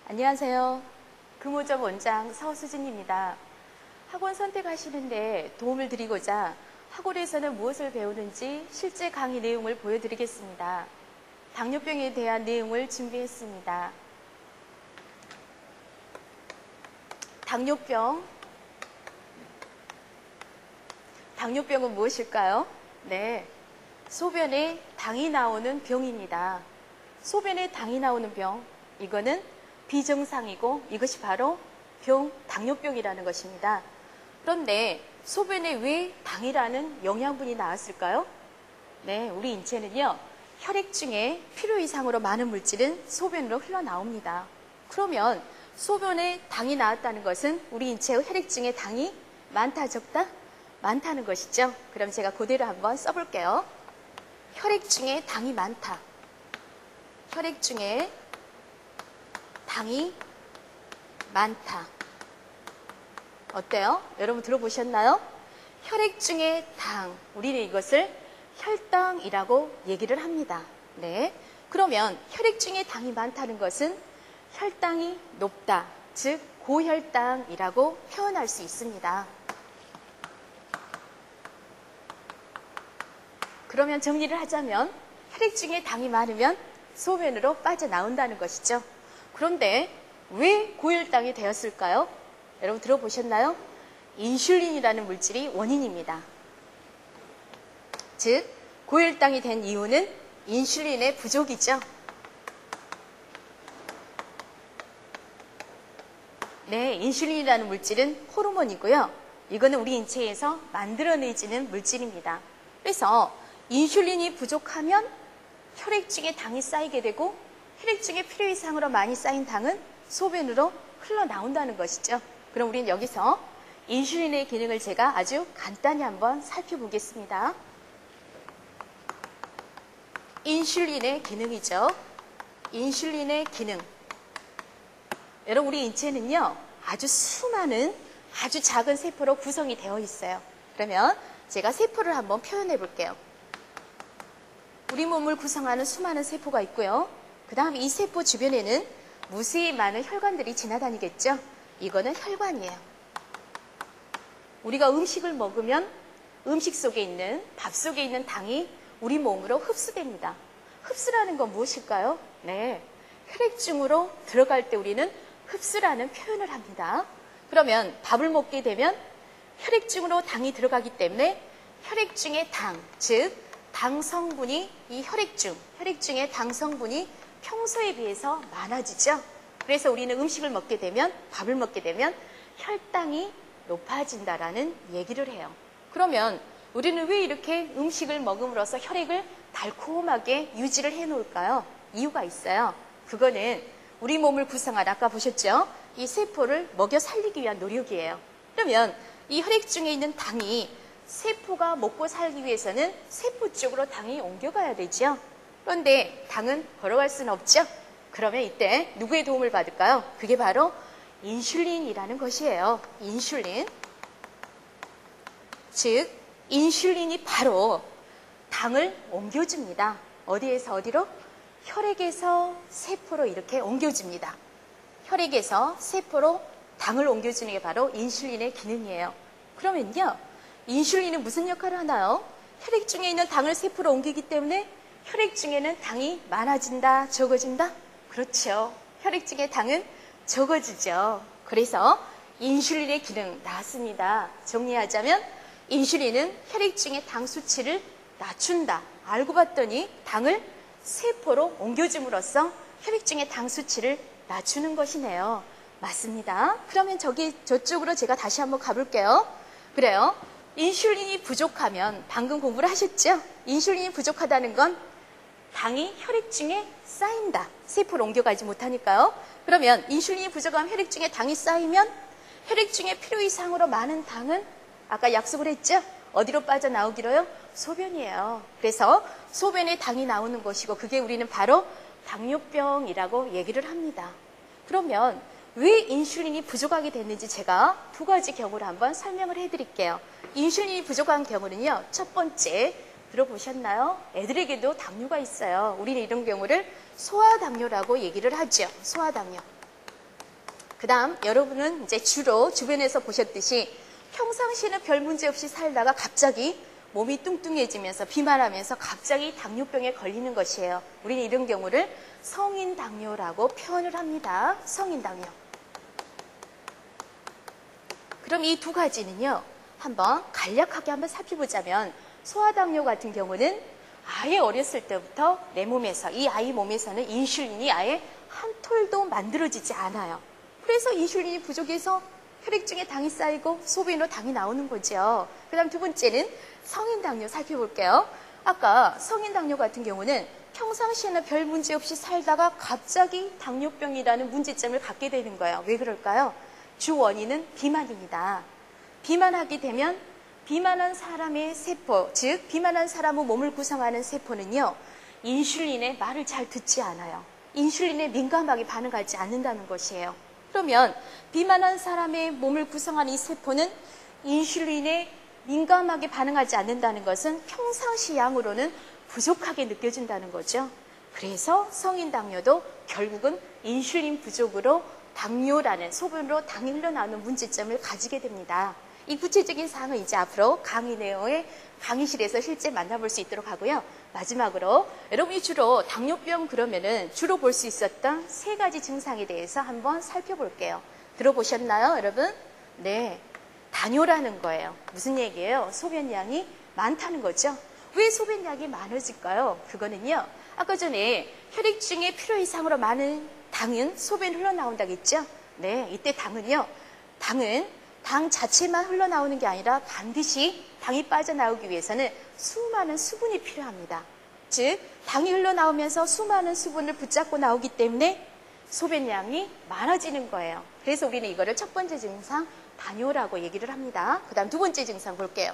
안녕하세요. 금호점 원장 서수진입니다. 학원 선택하시는데 도움을 드리고자 학원에서는 무엇을 배우는지 실제 강의 내용을 보여드리겠습니다. 당뇨병에 대한 내용을 준비했습니다. 당뇨병은 무엇일까요? 네, 소변에 당이 나오는 병입니다. 소변에 당이 나오는 병, 이거는 비정상이고 이것이 바로 당뇨병이라는 것입니다. 그런데 소변에 왜 당이라는 영양분이 나왔을까요? 네, 우리 인체는요, 혈액 중에 필요 이상으로 많은 물질은 소변으로 흘러나옵니다. 그러면 소변에 당이 나왔다는 것은 우리 인체의 혈액 중에 당이 많다, 적다? 많다는 것이죠. 그럼 제가 그대로 한번 써볼게요. 혈액 중에 당이 많다. 혈액 중에 당이 많다. 어때요? 여러분 들어보셨나요? 혈액 중에 당, 우리는 이것을 혈당이라고 얘기를 합니다. 네, 그러면 혈액 중에 당이 많다는 것은 혈당이 높다, 즉 고혈당이라고 표현할 수 있습니다. 그러면 정리를 하자면 혈액 중에 당이 많으면 소변으로 빠져나온다는 것이죠. 그런데 왜 고혈당이 되었을까요? 여러분 들어보셨나요? 인슐린이라는 물질이 원인입니다. 즉 고혈당이 된 이유는 인슐린의 부족이죠. 네, 인슐린이라는 물질은 호르몬이고요. 이거는 우리 인체에서 만들어내지는 물질입니다. 그래서 인슐린이 부족하면 혈액 중에 당이 쌓이게 되고 혈액 중에 필요 이상으로 많이 쌓인 당은 소변으로 흘러나온다는 것이죠. 그럼 우리는 여기서 인슐린의 기능을 제가 아주 간단히 한번 살펴보겠습니다. 인슐린의 기능이죠. 인슐린의 기능. 여러분 우리 인체는요, 아주 수많은 아주 작은 세포로 구성이 되어 있어요. 그러면 제가 세포를 한번 표현해 볼게요. 우리 몸을 구성하는 수많은 세포가 있고요. 그 다음에 이 세포 주변에는 무수히 많은 혈관들이 지나다니겠죠. 이거는 혈관이에요. 우리가 음식을 먹으면 음식 속에 있는, 밥 속에 있는 당이 우리 몸으로 흡수됩니다. 흡수라는 건 무엇일까요? 네, 혈액중으로 들어갈 때 우리는 흡수라는 표현을 합니다. 그러면 밥을 먹게 되면 혈액중으로 당이 들어가기 때문에 혈액중의 당, 즉 당 성분이 이 혈액중의 당 성분이 평소에 비해서 많아지죠. 그래서 우리는 음식을 먹게 되면, 밥을 먹게 되면 혈당이 높아진다라는 얘기를 해요. 그러면 우리는 왜 이렇게 음식을 먹음으로써 혈액을 달콤하게 유지를 해 놓을까요? 이유가 있어요. 그거는 우리 몸을 구성한, 아까 보셨죠? 이 세포를 먹여 살리기 위한 노력이에요. 그러면 이 혈액 중에 있는 당이 세포가 먹고 살기 위해서는 세포 쪽으로 당이 옮겨가야 되죠. 그런데 당은 걸어갈 수는 없죠. 그러면 이때 누구의 도움을 받을까요? 그게 바로 인슐린이라는 것이에요. 인슐린. 즉 인슐린이 바로 당을 옮겨줍니다. 어디에서 어디로? 혈액에서 세포로 이렇게 옮겨줍니다. 혈액에서 세포로 당을 옮겨주는 게 바로 인슐린의 기능이에요. 그러면요, 인슐린은 무슨 역할을 하나요? 혈액 중에 있는 당을 세포로 옮기기 때문에 혈액 중에는 당이 많아진다, 적어진다? 그렇죠. 혈액 중에 당은 적어지죠. 그래서 인슐린의 기능 나왔습니다. 정리하자면 인슐린은 혈액 중의 당 수치를 낮춘다. 알고 봤더니 당을 세포로 옮겨줌으로써 혈액 중의 당 수치를 낮추는 것이네요. 맞습니다. 그러면 저쪽으로 제가 다시 한번 가볼게요. 그래요. 인슐린이 부족하면, 방금 공부를 하셨죠? 인슐린이 부족하다는 건 당이 혈액 중에 쌓인다. 세포로 옮겨가지 못하니까요. 그러면 인슐린이 부족하면 혈액 중에 당이 쌓이면 혈액 중에 필요 이상으로 많은 당은 아까 약속을 했죠? 어디로 빠져나오기로요? 소변이에요. 그래서 소변에 당이 나오는 것이고 그게 우리는 바로 당뇨병이라고 얘기를 합니다. 그러면 왜 인슐린이 부족하게 됐는지 제가 두 가지 경우를 한번 설명을 해드릴게요. 인슐린이 부족한 경우는요, 첫 번째 들어보셨나요? 애들에게도 당뇨가 있어요. 우리는 이런 경우를 소아당뇨라고 얘기를 하죠. 소아당뇨. 그 다음 여러분은 이제 주로 주변에서 보셨듯이 평상시에는 별 문제 없이 살다가 갑자기 몸이 뚱뚱해지면서 비만하면서 갑자기 당뇨병에 걸리는 것이에요. 우리는 이런 경우를 성인 당뇨라고 표현을 합니다. 성인 당뇨. 그럼 이 두 가지는요, 한번 간략하게 한번 살펴보자면, 소아당뇨 같은 경우는 아예 어렸을 때부터 내 몸에서, 이 아이 몸에서는 인슐린이 아예 한 톨도 만들어지지 않아요. 그래서 인슐린이 부족해서 혈액중에 당이 쌓이고 소변으로 당이 나오는 거죠. 그 다음 두 번째는 성인 당뇨 살펴볼게요. 아까 성인 당뇨 같은 경우는 평상시에는 별 문제 없이 살다가 갑자기 당뇨병이라는 문제점을 갖게 되는 거예요. 왜 그럴까요? 주 원인은 비만입니다. 비만하게 되면 비만한 사람의 세포, 즉 비만한 사람의 몸을 구성하는 세포는요, 인슐린의 말을 잘 듣지 않아요. 인슐린에 민감하게 반응하지 않는다는 것이에요. 그러면 비만한 사람의 몸을 구성하는 이 세포는 인슐린에 민감하게 반응하지 않는다는 것은 평상시 양으로는 부족하게 느껴진다는 거죠. 그래서 성인 당뇨도 결국은 인슐린 부족으로 당뇨라는 소변으로 당이 흘러나오는 문제점을 가지게 됩니다. 이 구체적인 사항은 이제 앞으로 강의 내용의 강의실에서 실제 만나볼 수 있도록 하고요. 마지막으로 여러분이 주로 당뇨병 그러면은 주로 볼 수 있었던 세 가지 증상에 대해서 한번 살펴볼게요. 들어보셨나요, 여러분? 네, 당뇨라는 거예요. 무슨 얘기예요? 소변량이 많다는 거죠. 왜 소변량이 많아질까요? 그거는요, 아까 전에 혈액중에 필요 이상으로 많은 당은 소변이 흘러나온다고 했죠? 네, 이때 당은 당 자체만 흘러나오는 게 아니라 반드시 당이 빠져나오기 위해서는 수많은 수분이 필요합니다. 즉, 당이 흘러나오면서 수많은 수분을 붙잡고 나오기 때문에 소변량이 많아지는 거예요. 그래서 우리는 이거를 첫 번째 증상, 당뇨라고 얘기를 합니다. 그 다음 두 번째 증상 볼게요.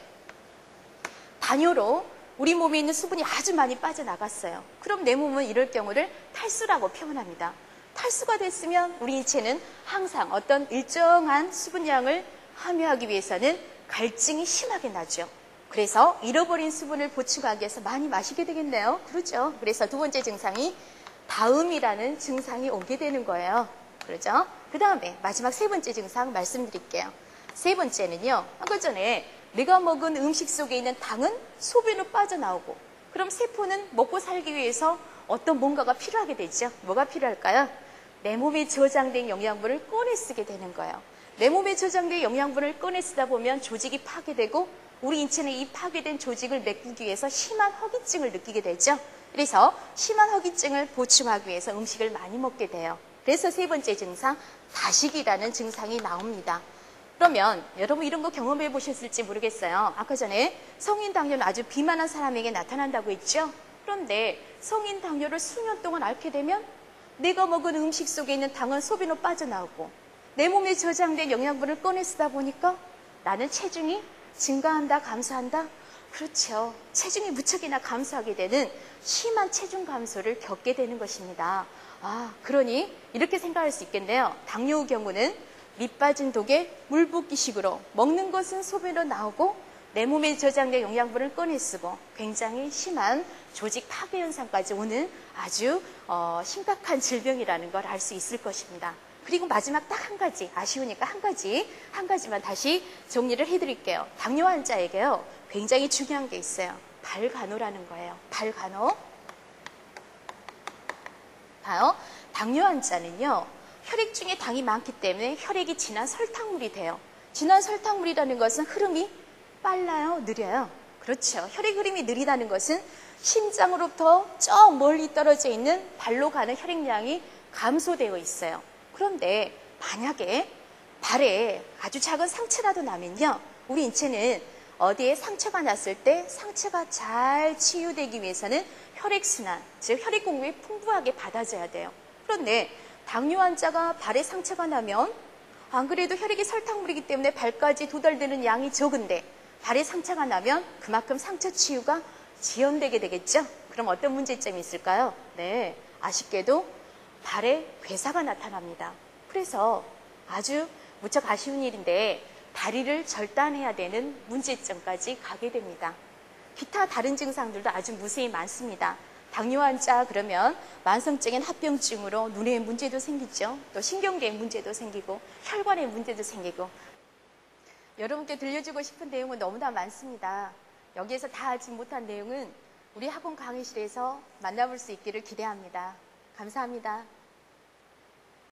당뇨로 우리 몸에 있는 수분이 아주 많이 빠져나갔어요. 그럼 내 몸은 이럴 경우를 탈수라고 표현합니다. 탈수가 됐으면 우리 인체는 항상 어떤 일정한 수분량을 함유하기 위해서는 갈증이 심하게 나죠. 그래서 잃어버린 수분을 보충하기 위해서 많이 마시게 되겠네요. 그렇죠. 그래서 두 번째 증상이 다음이라는 증상이 오게 되는 거예요. 그렇죠. 그 다음에 마지막 세 번째 증상 말씀드릴게요. 세 번째는요, 아까 전에 내가 먹은 음식 속에 있는 당은 소변으로 빠져나오고, 그럼 세포는 먹고 살기 위해서 어떤 뭔가가 필요하게 되죠. 뭐가 필요할까요? 내 몸에 저장된 영양분을 꺼내 쓰게 되는 거예요. 내 몸에 저장된 영양분을 꺼내 쓰다 보면 조직이 파괴되고, 우리 인체는 이 파괴된 조직을 메꾸기 위해서 심한 허기증을 느끼게 되죠. 그래서 심한 허기증을 보충하기 위해서 음식을 많이 먹게 돼요. 그래서 세 번째 증상, 다식이라는 증상이 나옵니다. 그러면 여러분 이런 거 경험해 보셨을지 모르겠어요. 아까 전에 성인 당뇨는 아주 비만한 사람에게 나타난다고 했죠. 그런데 성인 당뇨를 수년 동안 앓게 되면 내가 먹은 음식 속에 있는 당은 소변으로 빠져나오고, 내 몸에 저장된 영양분을 꺼내 쓰다 보니까 나는 체중이 증가한다, 감소한다? 그렇죠. 체중이 무척이나 감소하게 되는 심한 체중 감소를 겪게 되는 것입니다. 아, 그러니 이렇게 생각할 수 있겠네요. 당뇨의 경우는 밑 빠진 독에 물 붓기식으로 먹는 것은 소변으로 나오고 내 몸에 저장된 영양분을 꺼내 쓰고 굉장히 심한 조직 파괴 현상까지 오는 아주 심각한 질병이라는 걸 알 수 있을 것입니다. 그리고 마지막 딱 한 가지, 아쉬우니까 한 가지만 다시 정리를 해드릴게요. 당뇨 환자에게요, 굉장히 중요한 게 있어요. 발간호라는 거예요. 발간호. 봐요. 당뇨 환자는요, 혈액 중에 당이 많기 때문에 혈액이 진한 설탕물이 돼요. 진한 설탕물이라는 것은 흐름이 빨라요, 느려요? 그렇죠. 혈액 흐름이 느리다는 것은 심장으로부터 저 멀리 떨어져 있는 발로 가는 혈액량이 감소되어 있어요. 그런데 만약에 발에 아주 작은 상처라도 나면요, 우리 인체는 어디에 상처가 났을 때 상처가 잘 치유되기 위해서는 혈액순환, 즉 혈액 공급이 풍부하게 받아져야 돼요. 그런데 당뇨 환자가 발에 상처가 나면 안 그래도 혈액이 설탕물이기 때문에 발까지 도달되는 양이 적은데 발에 상처가 나면 그만큼 상처 치유가 지연되게 되겠죠? 그럼 어떤 문제점이 있을까요? 네, 아쉽게도 발에 괴사가 나타납니다. 그래서 아주 무척 아쉬운 일인데 다리를 절단해야 되는 문제점까지 가게 됩니다. 기타 다른 증상들도 아주 무수히 많습니다. 당뇨 환자 그러면 만성적인 합병증으로 눈에 문제도 생기죠. 또 신경계에 문제도 생기고 혈관에 문제도 생기고. 여러분께 들려주고 싶은 내용은 너무나 많습니다. 여기에서 다 하지 못한 내용은 우리 학원 강의실에서 만나볼 수 있기를 기대합니다. 감사합니다.